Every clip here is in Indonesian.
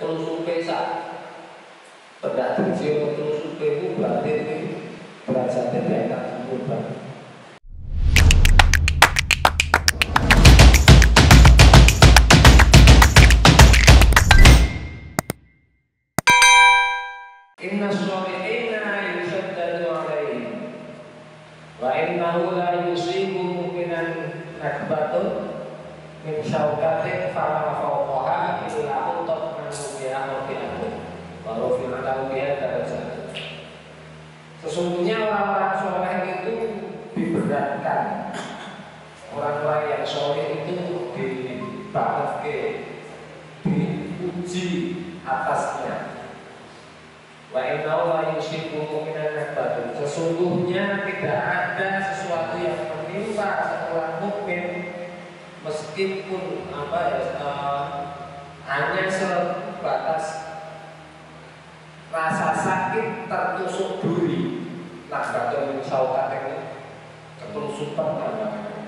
telusuke sak pendak diji telusuke ku berarti derajat dari atas kurban. Inna sholi'ina yusaddadu alaihim wa innahu la yusibu mungkinan nakbatun min syaukatin fama fawqaha illa utok manubiah wabi'ahu walau fi'alahu biha darajat. Sesungguhnya orang-orang soleh itu diberatkan, orang-orang yang soleh itu dibahatke, diuji atasnya. Wa innahu la yusibu mu'minan nakbatun. Sesungguhnya tidak ada sesuatu yang menimpa seorang mukmin meskipun hanya sebatas rasa sakit tertusuk duri. Nakbatun min syaukatin, ketusukan namanya.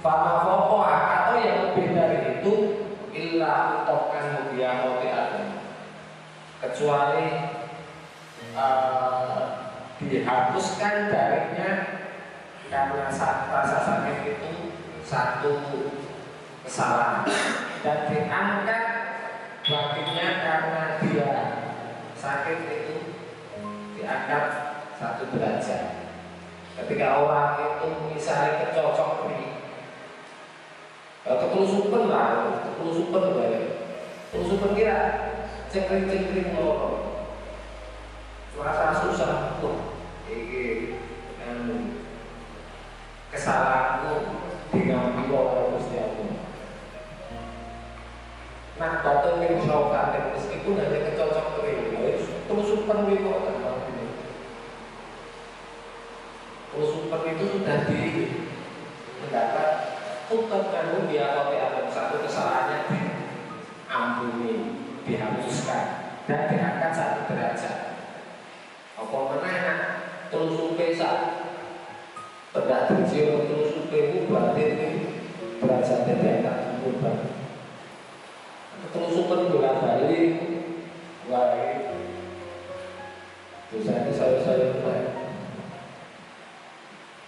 Fama fawqaha, atau yang lebih dari itu, illa utokan mubiah wabi'atin, kecuali dihapuskan darinya karena rasa sakit itu satu kesalahan dan diangkat baginya karena dia sakit itu diangkat satu derajat. Ketika orang itu misalnya kecocok nih, ketelusukan lah, ketelusukan kira cengkring loro. Rasa susah tuh, ini kesalahanku diambil oleh Gusti Allah. Nah, batu yang syaukatin meskipun hanya kecocok kering, terus super wiko kan ini. Terus super itu sudah mendapat tutup kandung dia atau satu kesalahannya diampuni, dihapuskan dan diangkat satu derajat. Apa mana telusuke sak pendak diji telusuke ku berarti derajat dari atas kurban. Telusukan bolak-balik wae dosanya saya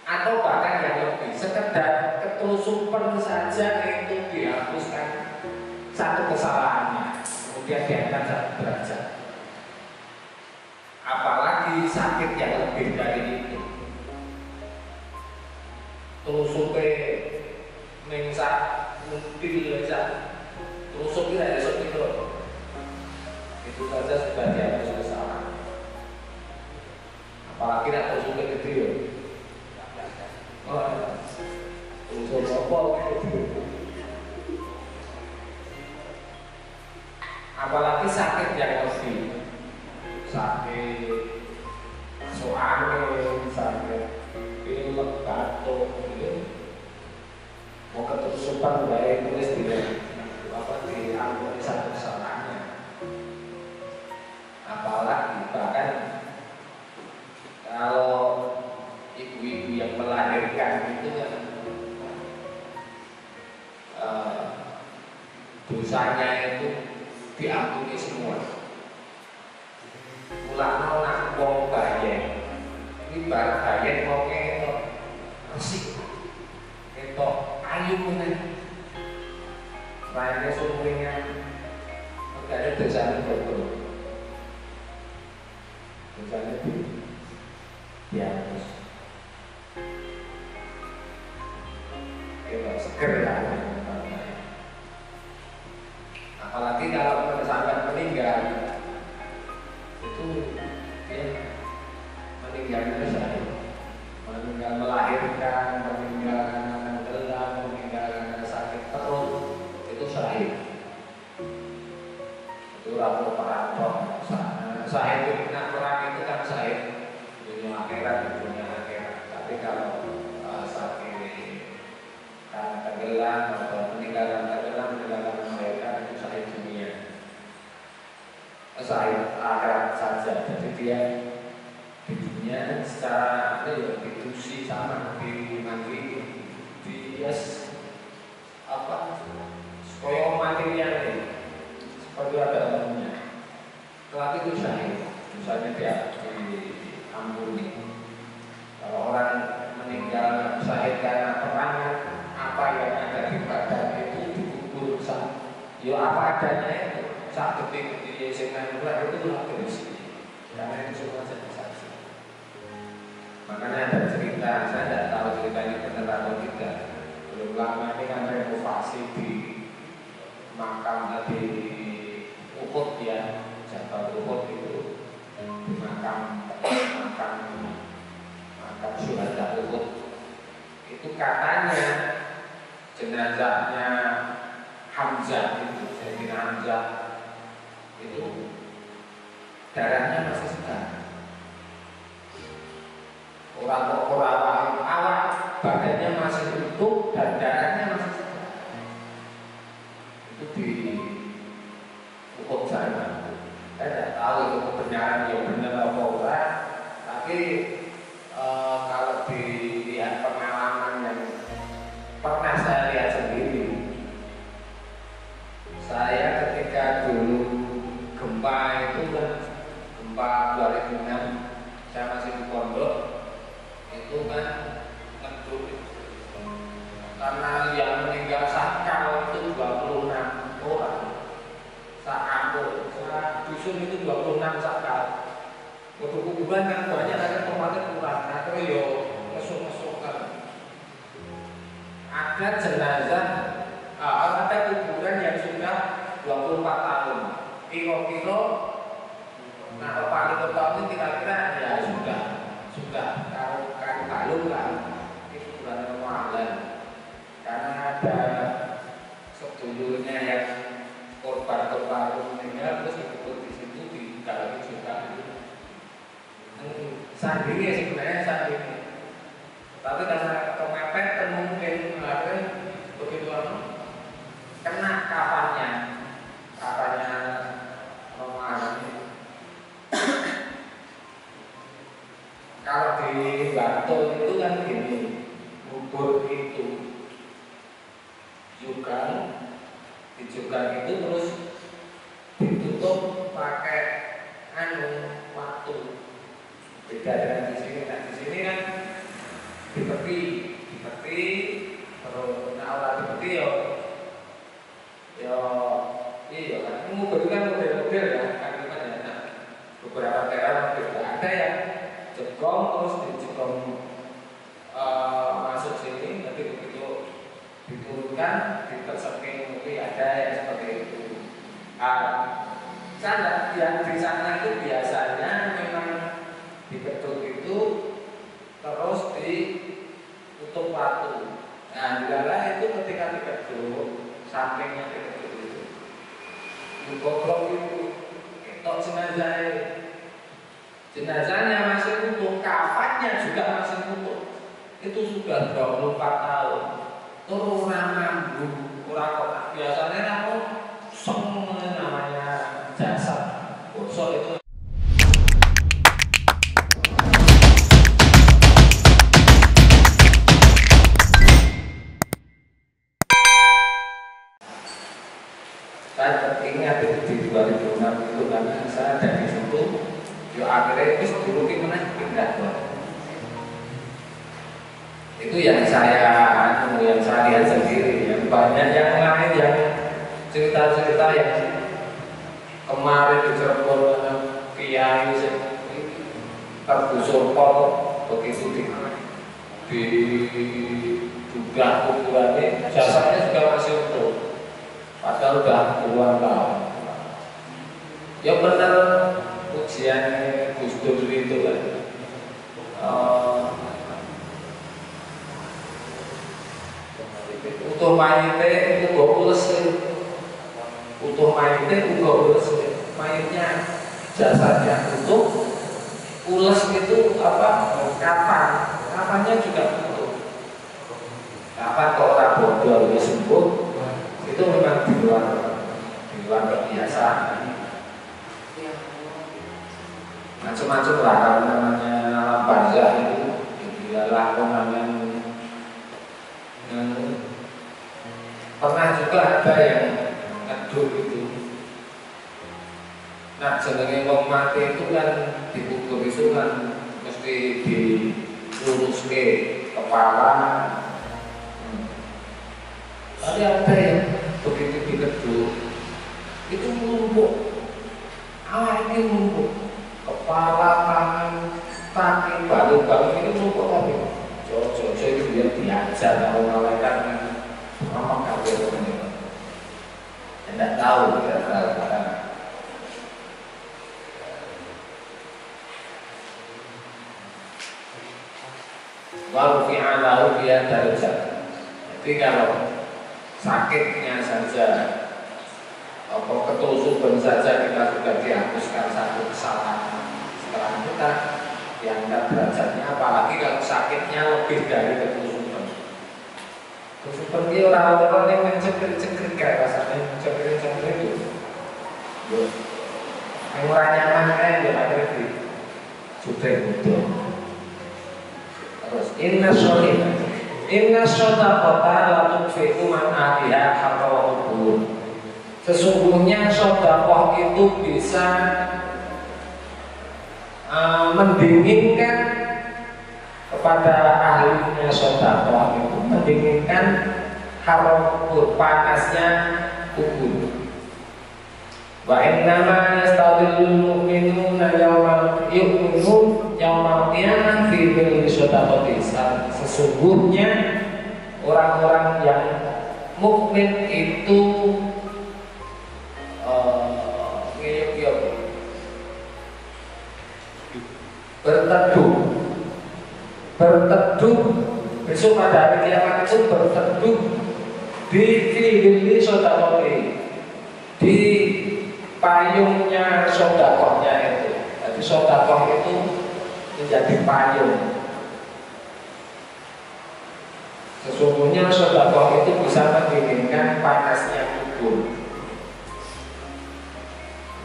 atau bahkan yang lebih sekedar ketelusukan saja itu dihapuskan satu kesalahannya kemudian diangkat satu derajat. Apalagi sakit yang lebih dari itu. Telusuke ningsak mutil saja. Telusuk tidak ada sepiro. Itu saja sudah dihapus kesalahan. Apalagi tidak telusuknya gede. Telusuk apa gede. Apalagi sakit yang lebih. Sakit masuk angin, sakit pilek, batuk, mau keterusupan baik tulis diampuni satu kesalahannya. Apalagi bahkan kalau ibu-ibu yang melahirkan itu kan dosanya itu diampuni semua. Ulama nak wong bayen, ini barang bayen mau ketok, resik, ketok ayu meneh, lainnya sumringnya, makanya dosanya betul, dosanya dihapus, ketok seger lah, apalagi kalau sampai meninggal. Itu ya meninggalnya saya meninggal melahirkan, meninggal karena tenggelam, meninggal karena sakit perut, itu syahid. Itu rapor perantau syahid itu kena perang itu kan syahid dunia akhirat, dunia akhirat. Tapi kalau sakit karena tenggelam atau meninggal karena tenggelam, meninggal karena melahirkan, itu syahid dunia, syahid akhirat saja. Jadi dia di dunia secara didusi sama dimandi di apa supaya materinya ini seperti ada Ya apa adanya itu, saat detik di SMA itu lah berisi, karena itu semua jadi saksi. Makanya ada cerita, saya tidak tahu cerita ini benar atau tidak. Belum lama ini kan renovasi di makam di Uhud ya, Jabal Uhud itu di makam syuhada Uhud. Itu katanya jenazahnya Hamzah itu, Sayyidina Hamzah itu darahnya masih segar. Orang awak badannya masih utuh dan darahnya masih segar. Itu di Uhud sana. Saya tidak tahu itu kebenaran yang benar atau enggak, tapi kalau dilihat pengalaman yang pernah saya lihat sendiri. Saya ketika dulu gempa itu kan, gempa 2006, saya masih di pondok, itu kan ngedut karena yang meninggal sakal itu 26 orang, sakampung, dusun itu 26 sakal. Waktu kuburan kan banyak, ada tempatnya kurang, atau yo mesuk-mesukan. Ada jenazah, ada kuburan yang sudah 24 tahun. Kilo-kilo, nah paling tahun ini kira-kira ya sudah kalau lah itu bulan Ramadan. Karena ada sedulurnya yang korban meninggal terus ikut di situ digali juga. Sandingnya sebenarnya sandingnya. Tapi karena kemepet mungkin begitu kena kafannya Ramadan. Kalau di Bantul itu kan gini, kubur itu juga dijugal itu terus ditutup pakai waktu. Beda dengan di sini. Nah di sini kan dipeti terus nah dipeti iya kan kubur kan model-model ya kan nah, beberapa daerah ada yang jegong terus dijegong masuk sini, nanti begitu diturunkan diterseping mungkin ada yang seperti itu. Sana yang di sana itu biasanya memang dibetut itu terus ditutup batu. Nah, dilala itu ketika dibetut, sampingnya dibetut itu, digoblok itu, ketok jenazahnya masih utuh, kafannya juga masih utuh. Itu sudah 24 tahun. Turun ngambung, kurang kok. Biasanya kamu namanya jasad. Bosok itu. Saya ingat itu di 2006 itu karena saya dari situ, akhirnya itu dulu gimana pindah tuh. Itu yang saya lihat sendiri. Yang banyak yang lain yang cerita-cerita yang kemarin di Cirebon kiai tergusur pol begitu di juga kuburannya jasadnya juga masih utuh. Padahal udah puluhan tahun. Ya benar ujian Gus Dur itu kan. Utuh mayitnya uga ules. Utuh mayitnya uga ules. Mayitnya jasadnya utuh. Ules itu apa? Kafannya juga utuh. Kapan kalau orang bodoh ya sembuh. Itu memang di luar kebiasaan. Macam-macam lah kalau namanya alam barzah itu dialah penangan. Pernah juga ada yang ngedur itu. Nah jenenge wong mati itu kan dikubur itu kan mesti diluruske kepala. Tapi ada yang begitu dikedur tahu ya Al-Quran. Wa fi'alahu biya darajat. Jadi kalau sakitnya saja, apa ketusukan saja kita sudah dihapuskan satu kesalahan. Sekarang kita diangkat derajatnya, apalagi kalau sakitnya lebih dari ketusukan. Ketusukan dia orang-orang yang mencekrik-cekrik kayak rasanya mencekrik-cekrik itu. Yang orang nyaman kayak dia akhirnya di sudah itu. Terus inna shodaqata la tudfi'u man ahliha hatta kubur. Sesungguhnya sedekah itu bisa mendinginkan kepada ahlinya sedekah itu, mendinginkan haram panasnya kubur. Wa innama yastadillul mu'minuna yawmal qiyamah fi dhilli shadaqati. Sesungguhnya orang-orang yang mukmin itu berteduh besok pada hari kiamat itu berteduh di dhilli shadaqati, di payungnya sedekahnya itu. Jadi sedekah itu menjadi payung. Sesungguhnya sedekah itu bisa mendinginkan panasnya kubur.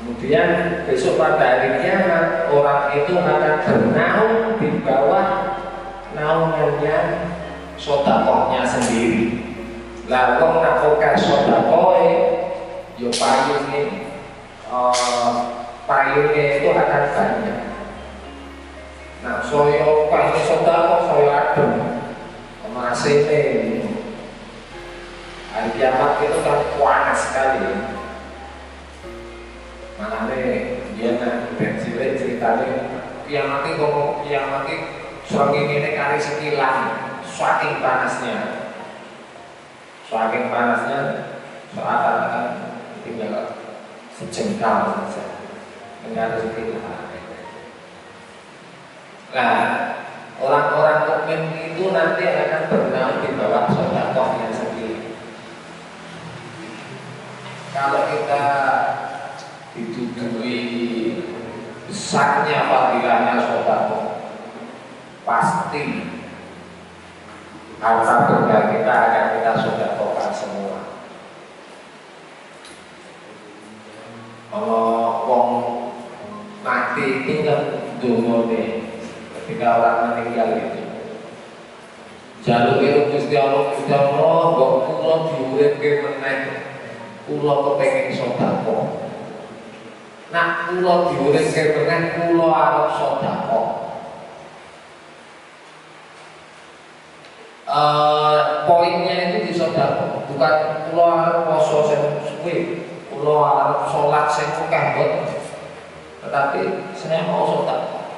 Kemudian besok pada hari kiamat orang itu akan bernaung di bawah naungannya sedekahnya sendiri. Lalu nakokan sedekah yo payungnya itu akan banyak. Nah, soyo payung sedekah soyo adem, masih hari kiamat itu kan panas sekali. Makanya dia bensilnya ceritanya yang nanti serangin ini kali sekilan, saking panasnya seakan-akan tinggal sejengkal saja dengan sekilan. Nah, orang-orang mukmin itu nanti akan bernaung di bawah sedekahnya sendiri. Kalau kita dituduhi besarnya fadilahnya sedekah, pasti harta benda kita akan kita sedekahkan semua. Kalau wong mati itu kan dungone ketika orang meninggal itu jalur itu Gusti Allah mbok kula diuripke meneh, kula kepengin sedekah. Nak kula diuripke meneh, kula arep sedekah. Poinnya itu di sedekah, bukan kula arep poso sing suwe, kula arep salat sing akeh mboten. Tetapi saya mau sedekah.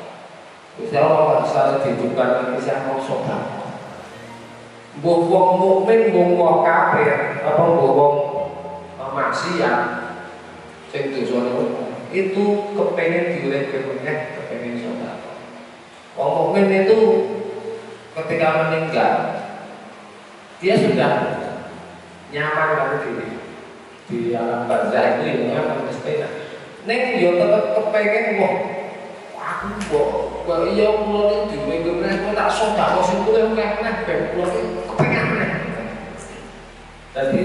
Gusti Allah selalu dihidupkan lagi, saya mau sedekah. Mbok wong mukmin, mbok wong kafir, apa mbok wong maksiat sing dosane itu kepengen diuripke meneh, kepengen sedekah. Wong mukmin itu ketika meninggal dia sudah nyaman kan di alam barzah itu ya nyaman mestinya. Neng yo tetep kepengen aku kok iya kula iki dhewe kok tak sedekah sing kuwi meneh ben kula iki kepengen meneh. Jadi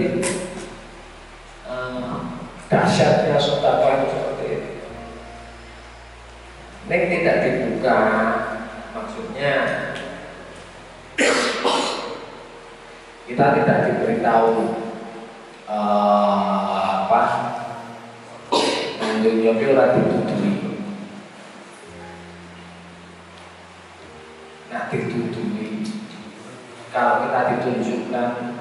dahsyatnya sedekah itu seperti itu. Neng tidak dibuka, maksudnya kita tidak diberitahu dunia ora ditutui. Nah ditutui, kalau kita ditunjukkan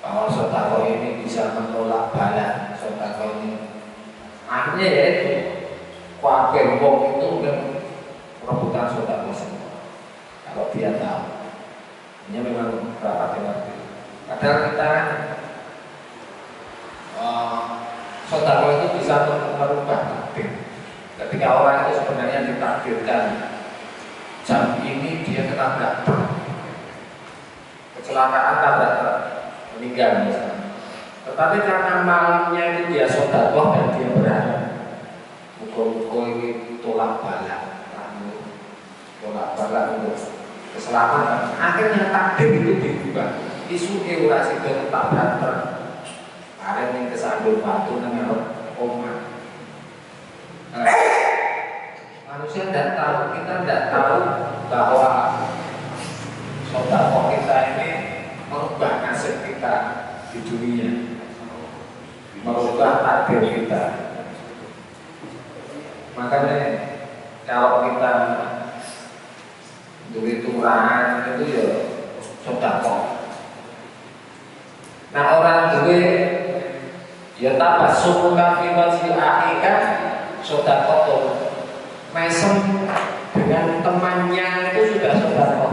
bahwa sedekah ini bisa menolak bala, sedekah ini akhirnya ya itu kabeh wong itu rebutan sedekah semua. Kalau dia tahu, ini memang berapa dengar. Padahal kita Sedekah itu bisa merubah takdir. Ketika orang itu sebenarnya ditakdirkan jam ini dia ketabrak truk, kecelakaan tabrak truk, meninggal misalnya. Tetapi karena malamnya itu dia sedekah dan dia berharap mukul-mukul ini tolak balak untuk keselamatan. Akhirnya takdir itu diubah. Isu ewurasi itu ketabrak truk. Kalian yang kesandung batu namanya omah. Manusia tidak tahu, kita tidak tahu bahwa sedekah kita ini merubah nasib kita di dunia, merubah takdir kita. Makanya kalau kita duit turahan itu ya sedekah. Nah orang duit ya tabassum fi wajhi akhika sedekah. Mesem dengan temannya itu sudah sedekah.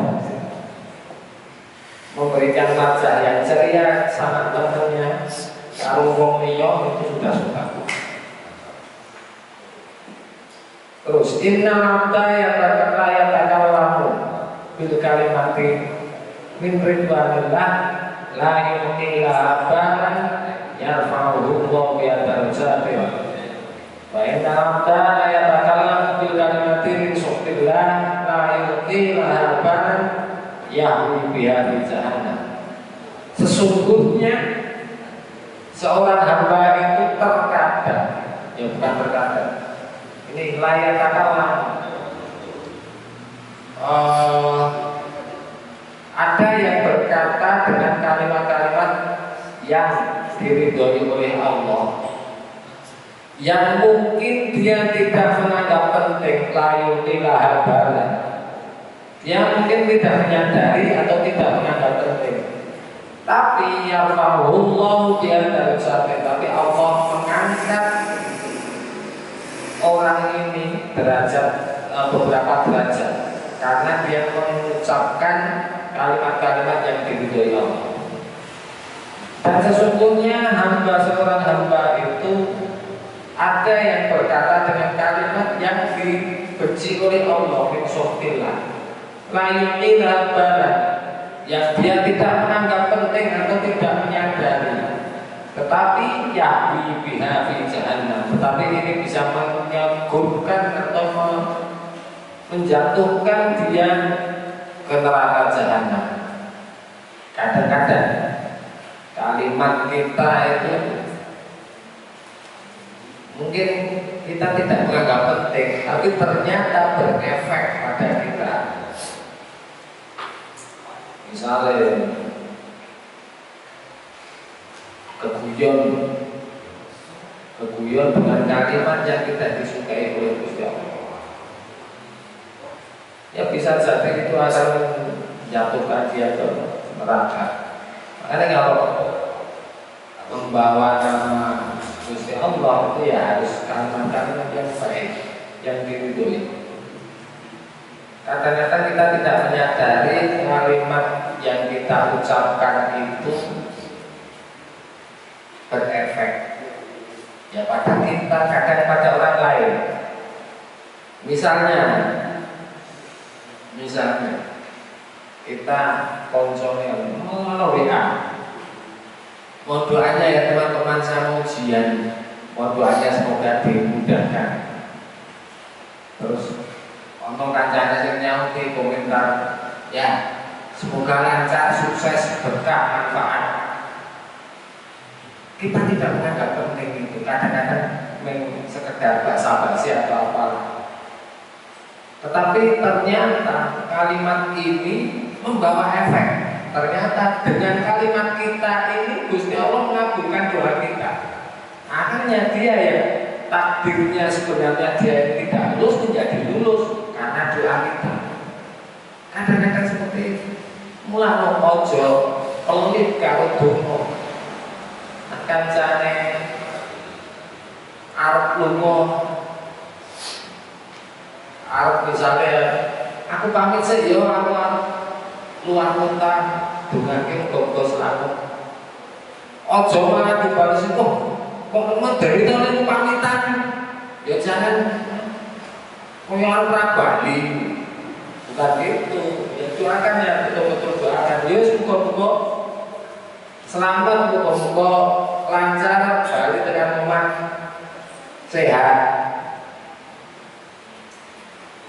Memberikan wajah yang ceria sama temannya karo wong liya itu sudah sedekah. Terus inna abda yatakallamu bil kalimati min ridwanillah la yuqila abadan yarfa'uhu wa bi'adarajatin. Wa inna abda yatakallamu bil kalimati min suhtillah la yuqila abadan yahwi biha fi jahannam. Sesungguhnya seorang hamba itu terkadang, ya bukan terkadang, ini layak takalam, ada yang berkata dengan kalimat-kalimat yang diridhoi oleh Allah, yang mungkin dia tidak menganggap penting, layu tilahabalan, dia mungkin tidak menyadari atau tidak menganggap penting. Tapi ya Allah dia dari sampai, tapi Allah mengangkat orang ini derajat, beberapa derajat, karena dia mengucapkan kalimat-kalimat yang diridhoi Allah. Dan sesungguhnya seorang hamba itu ada yang berkata dengan kalimat yang dibenci oleh Allah, min suhtillah, layuni rabbana, yang dia tidak menganggap penting atau tidak menyadari, tetapi yahwi biha fi jahannam, tetapi ini bisa menyegurkan atau menjatuhkan dia ke neraka jahannam. Kadang-kadang kalimat kita itu mungkin kita tidak menganggap penting, tapi ternyata berefek pada kita. Misalnya keguyon dengan kalimat yang tidak disukai oleh Gusti Allah, ya bisa jadi itu akan menjatuhkan dia ke neraka. Makanya kalau membawa nama Gusti Allah itu ya harus kalimat-kalimat yang baik, yang diridhoi. Kadang-kadang kita tidak menyadari kalimat yang kita ucapkan itu berefek, ya pada kita, kadang pada orang lain. Misalnya kita konsolnya mau WA, mohon doanya ya teman-teman, saya ujian, mohon doanya semoga dimudahkan. Terus untuk kancane sing nyauti komentar, ya semoga lancar, sukses, berkah, manfaat. Kita tidak menganggap penting itu, kadang-kadang sekedar basa-basi atau apa. Tetapi ternyata kalimat ini membawa efek. Ternyata dengan kalimat kita ini Gusti Allah mengabulkan doa kita. Akhirnya dia ya takdirnya sebenarnya dia yang tidak lulus menjadi lulus karena doa kita. Kadang-kadang seperti itu. Mulane ojo pelit karo donga. Kancane arep lunga, arep misalnya aku pamit sih yo, aku luar kota dongake muga-muga selamat. Ojo malah dibales itu Kok medeni to ning pamitan. Ya jangan koyo ora bali. Bukan gitu. Ya doakan ya betul-betul doakan. Ya muga-muga selamat, muga-muga lancar balik dengan rumah sehat.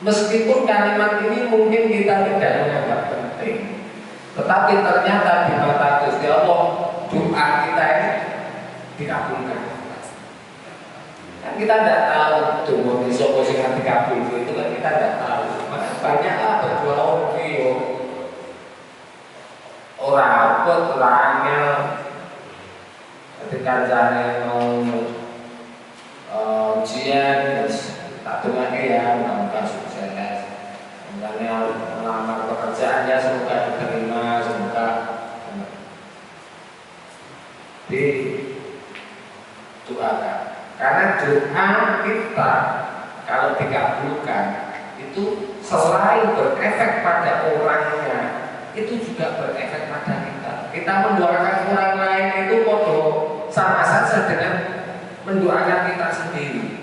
Meskipun kalimat ini mungkin kita tidak menganggap penting, tetapi ternyata di mata Gusti Allah doa kita ini dikabulkan. Kan kita tidak tahu doa di sapa sing dikabul itu kan kita tidak tahu. Banyaklah berdoa orang itu orang apa orangnya ketika jane mau ujian tak dongake ya mudah-mudahan sukses. Misalnya melamar pekerjaannya semoga diterima, semoga didoakan. Karena doa kita kalau dikabulkan itu selain berefek pada orangnya, itu juga berefek pada kita. Kita mendoakan orang lain itu sama saja dengan mendoakan kita sendiri.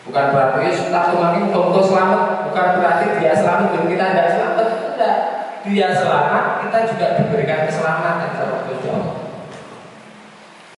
Bukan berarti tak semakin contoh selamat, bukan berarti dia selamat dan kita tidak selamat. Tidak, dia selamat, kita juga diberikan keselamatan sama Tuhan.